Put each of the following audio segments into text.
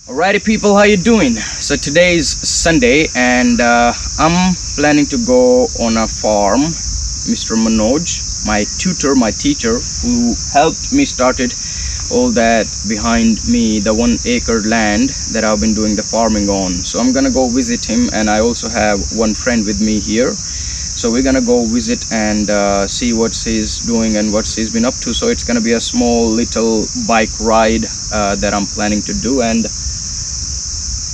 Alrighty people, how you doing? So today is Sunday and I'm planning to go on a farm. Mr. Manoj, my tutor, my teacher, who helped me started all that behind me, the 1 acre land that I've been doing the farming on. So I'm gonna go visit him, and I also have one friend with me here. So we're gonna go visit and see what he's doing and what he's been up to. So it's gonna be a small little bike ride that I'm planning to do. And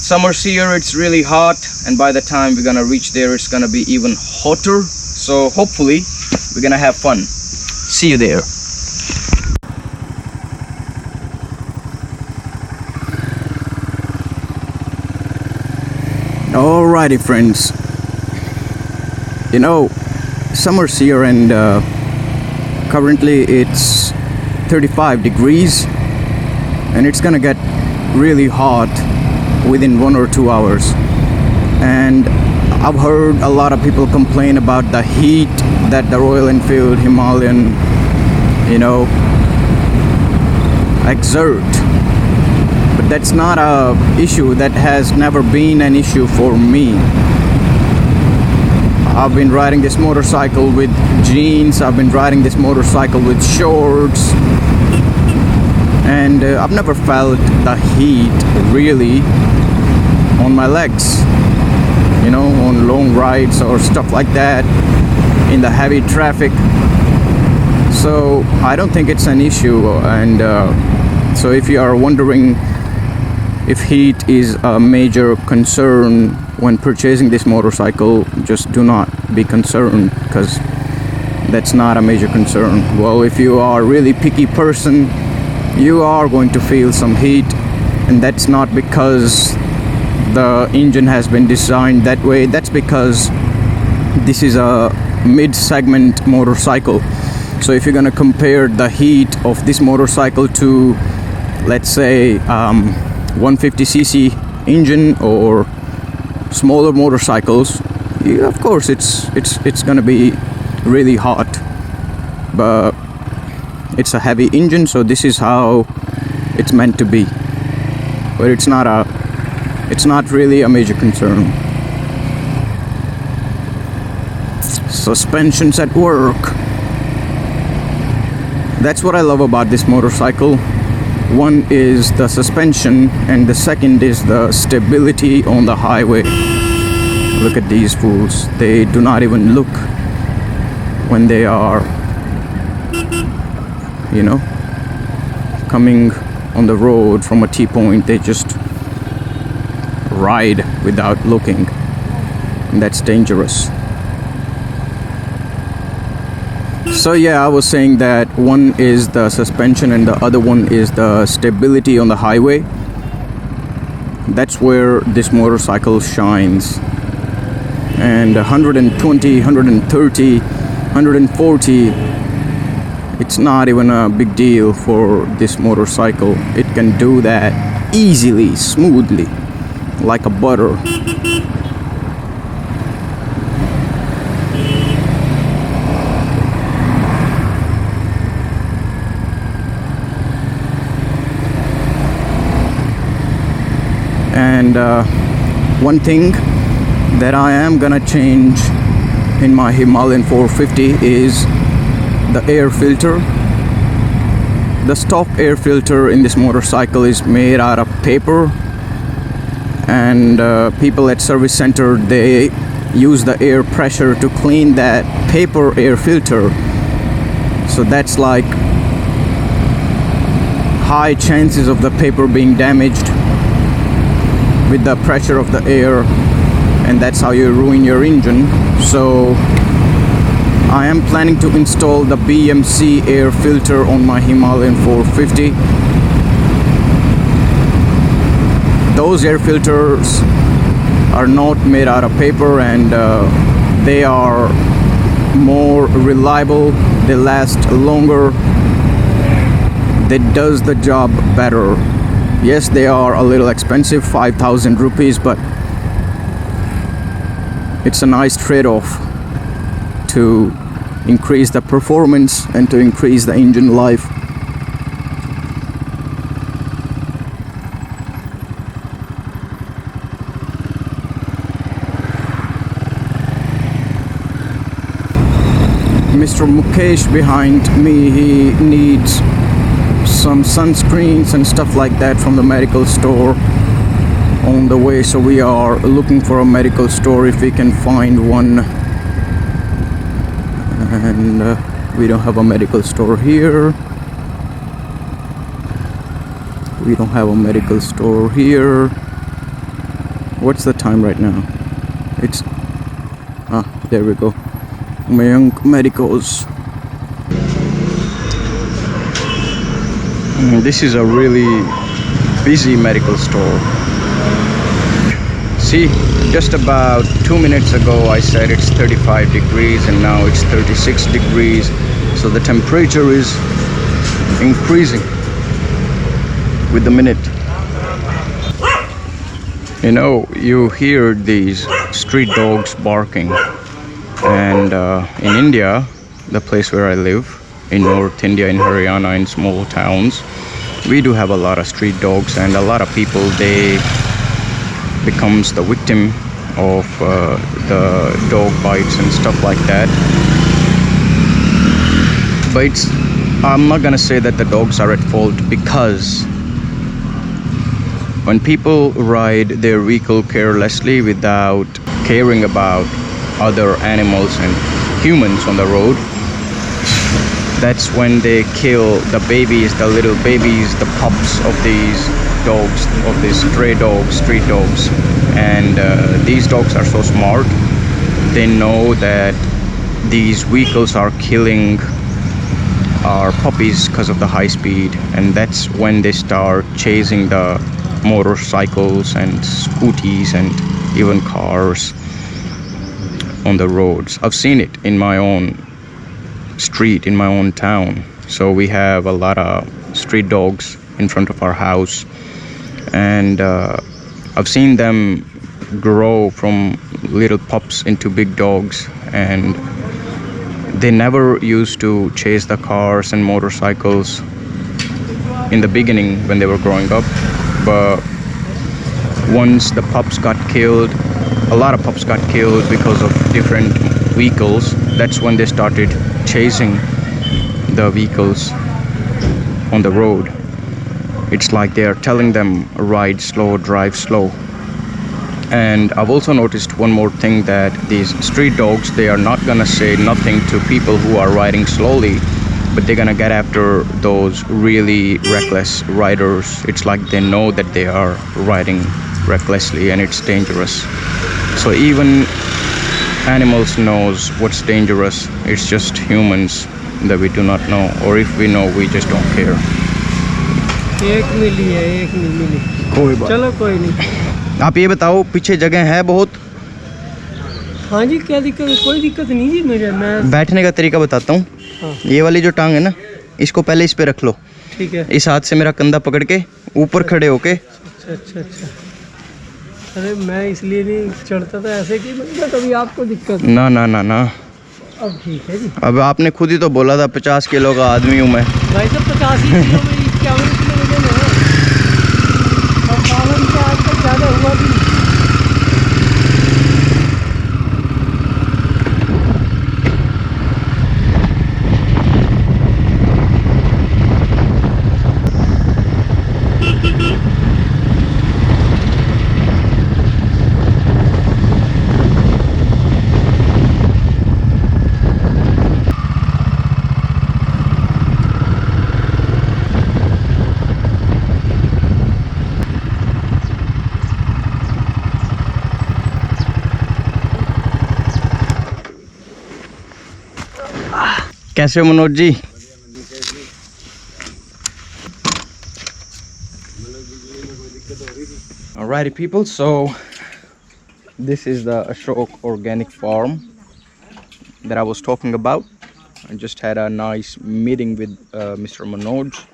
summer's here, it's really hot, and by the time we're gonna reach there, it's gonna be even hotter. So hopefully we're gonna have fun. See you there. Alrighty friends, you know, summer's here and currently it's 35 degrees and it's gonna get really hot within 1 or 2 hours. And I've heard a lot of people complain about the heat that the Royal Enfield Himalayan, you know, exert. But that's not a issue. That has never been an issue for me. I've been riding this motorcycle with jeans, I've been riding this motorcycle with shorts, and I've never felt the heat really on my legs, you know, on long rides or stuff like that, in the heavy traffic. So I don't think it's an issue. And so if you are wondering if heat is a major concern when purchasing this motorcycle, just do not be concerned, because that's not a major concern. Well, if you are a really picky person, you are going to feel some heat, and that's not because the engine has been designed that way. That's because this is a mid-segment motorcycle. So if you're gonna compare the heat of this motorcycle to, let's say, 150cc engine or smaller motorcycles, yeah, of course it's gonna be really hot, but it's a heavy engine, so this is how it's meant to be. But it's not really a major concern. Suspensions at work. That's what I love about this motorcycle. One is the suspension, and the second is the stability on the highway. Look at these fools. They do not even look when they are, you know, coming on the road from a T-point. They just ride without looking, and that's dangerous. So yeah, I was saying that one is the suspension and the other one is the stability on the highway. That's where this motorcycle shines. And 120, 130, 140, it's not even a big deal for this motorcycle. It can do that easily, smoothly, like a butter. And one thing that I am gonna change in my Himalayan 450 is the air filter. The stock air filter in this motorcycle is made out of paper, and people at service center, they use the air pressure to clean that paper air filter. So that's like high chances of the paper being damaged with the pressure of the air, and that's how you ruin your engine. So I am planning to install the BMC air filter on my Himalayan 450. Those air filters are not made out of paper, and they are more reliable, they last longer, they does the job better. Yes, they are a little expensive, 5,000 rupees, but it's a nice trade-off to increase the performance and to increase the engine life. Mr. Mukesh behind me, he needs some sunscreens and stuff like that from the medical store on the way, so we are looking for a medical store if we can find one. And we don't have a medical store here. We don't have a medical store here. What's the time right now? It's there we go. Mayank Medicals. This is a really busy medical store. See, just about 2 minutes ago I said it's 35 degrees and now it's 36 degrees. So the temperature is increasing with the minute. You know, you hear these street dogs barking. And in India, the place where I live, in North India, in Haryana, in small towns, we do have a lot of street dogs, and a lot of people, they becomes the victim of the dog bites and stuff like that. But I'm not gonna say that the dogs are at fault, because when people ride their vehicle carelessly without caring about other animals and humans on the road, that's when they kill the babies, the little babies, the pups of these dogs, of these stray dogs, street dogs. And these dogs are so smart. They know that these vehicles are killing our puppies because of the high speed, and that's when they start chasing the motorcycles and scooties and even cars on the roads. I've seen it in my own street, in my own town. So we have a lot of street dogs in front of our house, and I've seen them grow from little pups into big dogs, and they never used to chase the cars and motorcycles in the beginning when they were growing up. But once the pups got killed, a lot of pups got killed because of different vehicles, that's when they started chasing the vehicles on the road. It's like they are telling them ride slow, drive slow. And I've also noticed one more thing, that these street dogs, they are not gonna say nothing to people who are riding slowly, but they're gonna get after those really reckless riders. It's like they know that they are riding recklessly and it's dangerous. So even animals knows what's dangerous. It's just humans that we do not know, or if we know, we just don't care. एक मिली है, एक नहीं मिली। कोई बात। चलो कोई नहीं। आप ये बताओ, पीछे जगह है बहुत? हाँ जी, क्या दिक्कत है? कोई दिक्कत नहीं जी मेरे। मैं बैठने का तरीका बताता हूँ। हाँ। ये वाली जो टांग है ना, इसको पहले इस पे रख लो। ठीक है। इस हाथ से मेरा कंधा पकड़ के ऊपर खड़े होके। अच्छा अच्छा अच्छा। अरे मैं इसलिए नहीं चढ़ता था ऐसे कि मतलब कभी आपको दिक्कत। ना ना ना ना, अब ठीक है जी। अब आपने खुद ही तो बोला था 50 किलो का आदमी हूँ मैं। भाई साहब 50 ही किलो में 51 किलो वजन है। अब 52 से आज तक ज़्यादा हुआ भी नहीं। कैसे हो Manoj ji? Alrighty people, so this is the Ashok organic farm that I was talking about. I just had a nice meeting with Mr. Manoj,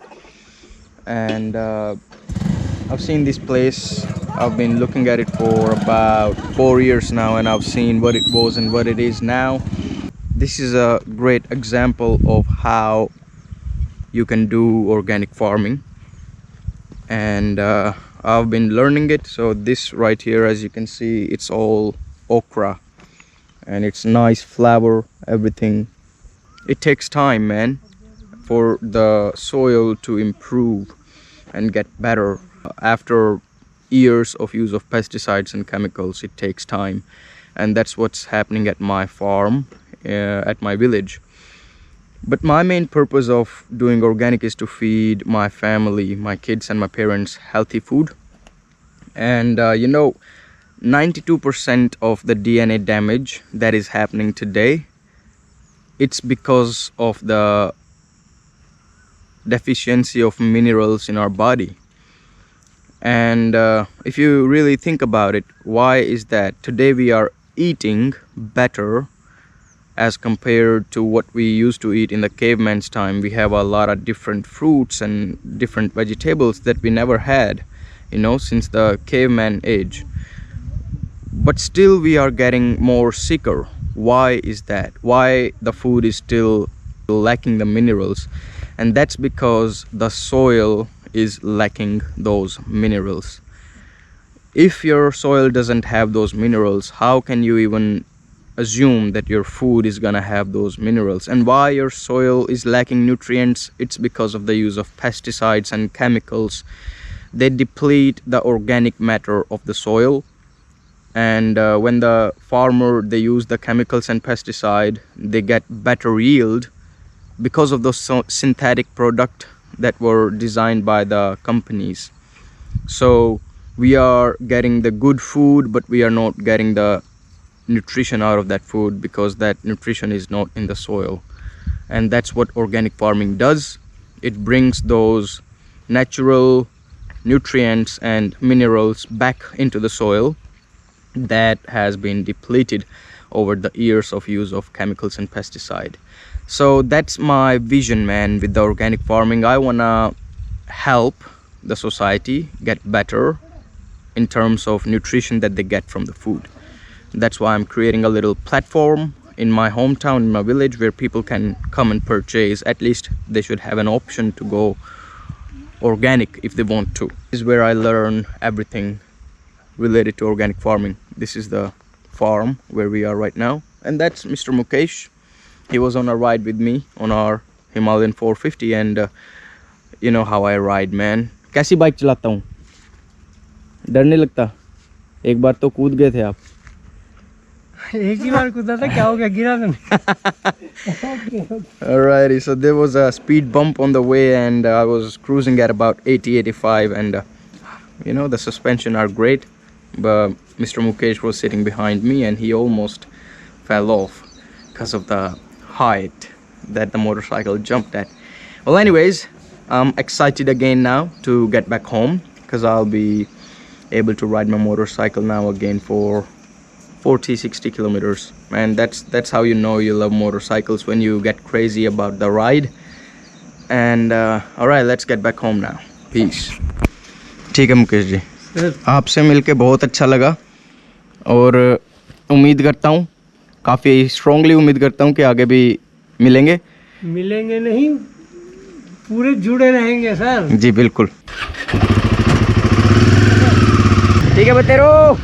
and I've seen this place. I've been looking at it for about 4 years now, and I've seen what it was and what it is now. This is a great example of how you can do organic farming, and I've been learning it. So this right here, as you can see, it's all okra and it's nice flower, everything. it takes time, man, for the soil to improve and get better. After years of use of pesticides and chemicals, it takes time, and that's what's happening at my farm, at my village. But my main purpose of doing organic is to feed my family, my kids and my parents healthy food. And 92% of the DNA damage that is happening today, it's because of the deficiency of minerals in our body. And if you really think about it, why is that? Today we are eating better as compared to what we used to eat in the caveman's time. We have a lot of different fruits and different vegetables that we never had, since the caveman age. But still we are getting more sicker. Why is that? Why the food is still lacking the minerals? And that's because the soil is lacking those minerals. If your soil doesn't have those minerals, how can you even assume that your food is gonna have those minerals? And why your soil is lacking nutrients? It's because of the use of pesticides and chemicals. They deplete the organic matter of the soil, and when the farmer, they use the chemicals and pesticide, they get better yield because of those synthetic product that were designed by the companies. So we are getting the good food, but we are not getting the nutrition out of that food because that nutrition is not in the soil. And that's what organic farming does. It brings those natural nutrients and minerals back into the soil that has been depleted over the years of use of chemicals and pesticide. So that's my vision, man, with the organic farming. I wanna help the society get better in terms of nutrition that they get from the food. That's why I'm creating a little platform in my hometown, in my village, where people can come and purchase. At least they should have an option to go organic if they want to. This is where I learn everything related to organic farming. This is the farm where we are right now, and that's Mr. Mukesh. He was on a ride with me on our Himalayan 450, and you know how I ride, man. कैसी bike चलाता हूँ, डर नहीं लगता? एक बार तो कूद गए थे आप। एक ही बार कूदा था, क्या हो गया, गिरा तो नहीं? Alrighty, so there was a speed bump on the way, and I was cruising at about 80-85, and the suspension are great, but Mr. Mukesh was sitting behind me and he almost fell off because of the height that the motorcycle jumped at. Well, anyways, I'm excited again now to get back home because I'll be able to ride my motorcycle now again for 40-60 kilometers. And that's how you know you love motorcycles, when you get crazy about the ride. And alright, let's get back home now. Peace. ठीक है मुकेश जी, आपसे मिलके बहुत अच्छा लगा, और उम्मीद करता हूँ, काफ़ी स्ट्रांगली उम्मीद करता हूँ कि आगे भी मिलेंगे नहीं, पूरे जुड़े रहेंगे सर। जी बिल्कुल। ठीक है बतेरो।